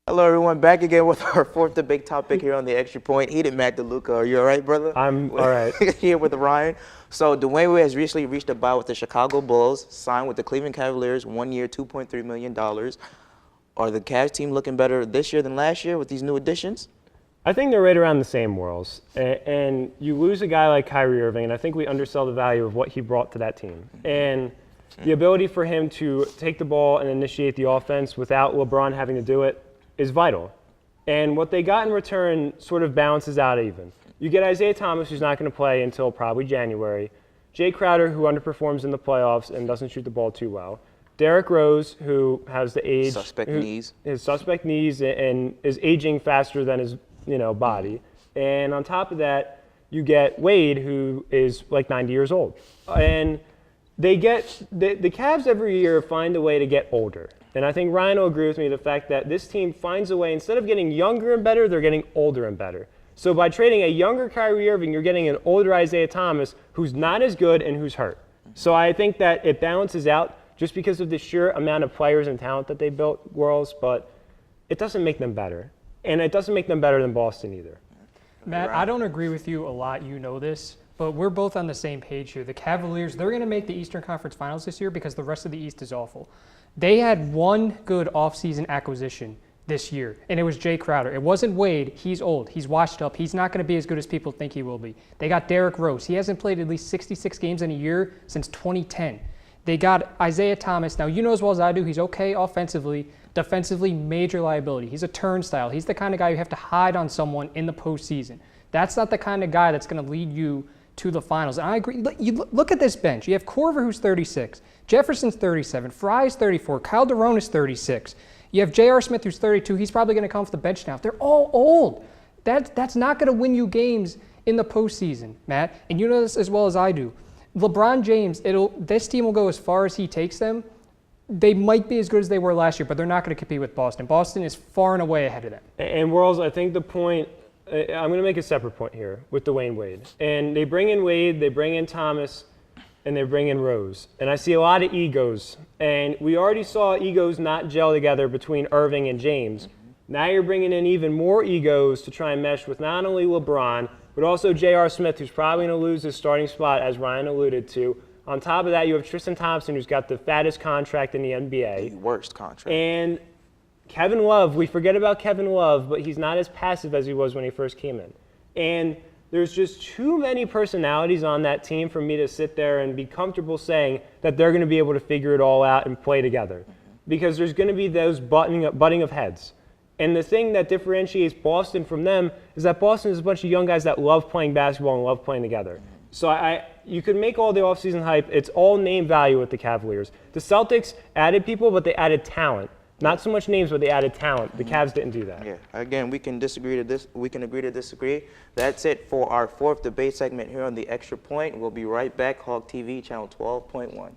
Hello, everyone. Back again with our fourth debate topic here on the Extra Point. He didn't Matt DeLuca. Are you all right, brother? I'm all right. Here with Ryan. So Dwyade has recently reached a buyout with the Chicago Bulls, signed with the Cleveland Cavaliers, 1 year, $2.3 million. Are the Cavs team looking better this year than last year with these new additions? I think they're right around the same, Worlds. And you lose a guy like Kyrie Irving, and I think we undersell the value of what he brought to that team. And the ability for him to take the ball and initiate the offense without LeBron having to do it is vital. And what they got in return sort of balances out even. You get Isaiah Thomas, who's not going to play until probably January. Jay Crowder, who underperforms in the playoffs and doesn't shoot the ball too well. Derrick Rose, who has the age. Suspect knees. His suspect knees and is aging faster than his body. And on top of that, you get Wade, who is like 90 years old. And they get the Cavs every year find a way to get older. And I think Ryan will agree with me the fact that this team finds a way, instead of getting younger and better, they're getting older and better. So by trading a younger Kyrie Irving, you're getting an older Isaiah Thomas who's not as good and who's hurt. So I think that it balances out just because of the sheer amount of players and talent that they built, Worlds, but it doesn't make them better. And it doesn't make them better than Boston either. Matt, I don't agree with you a lot. You know this. But we're both on the same page here. The Cavaliers, they're going to make the Eastern Conference Finals this year because the rest of the East is awful. They had one good offseason acquisition this year, and it was Jay Crowder. It wasn't Wade. He's old. He's washed up. He's not going to be as good as people think he will be. They got Derrick Rose. He hasn't played at least 66 games in a year since 2010. They got Isaiah Thomas. Now, you know as well as I do, he's okay offensively. Defensively, major liability. He's a turnstile. He's the kind of guy you have to hide on someone in the postseason. That's not the kind of guy that's going to lead you to the finals. And I agree. Look at this bench. You have Korver, who's 36. Jefferson's 37. Fry's 34. Calderon is 36. You have J.R. Smith, who's 32. He's probably going to come off the bench now. They're all old. That's not going to win you games in the postseason, Matt. And you know this as well as I do. LeBron James, this team will go as far as he takes them. They might be as good as they were last year, but they're not going to compete with Boston. Boston is far and away ahead of them. And Worlds, I think the point, I'm going to make a separate point here with Dwyane Wade. And they bring in Wade, they bring in Thomas, and they bring in Rose. And I see a lot of egos. And we already saw egos not gel together between Irving and James. Now you're bringing in even more egos to try and mesh with not only LeBron, but also J.R. Smith, who's probably going to lose his starting spot, as Ryan alluded to. On top of that, you have Tristan Thompson, who's got the fattest contract in the NBA. The worst contract. And Kevin Love, we forget about Kevin Love, but he's not as passive as he was when he first came in. And there's just too many personalities on that team for me to sit there and be comfortable saying that they're going to be able to figure it all out and play together. Because there's going to be those butting of heads. And the thing that differentiates Boston from them is that Boston is a bunch of young guys that love playing basketball and love playing together. So you could make all the offseason hype. It's all name value with the Cavaliers. The Celtics added people, but they added talent. Not so much names, but they added talent. The Cavs didn't do that. Yeah. Again, we can agree to disagree. That's it for our fourth debate segment here on the Extra Point. We'll be right back. Hog TV, channel 12.1.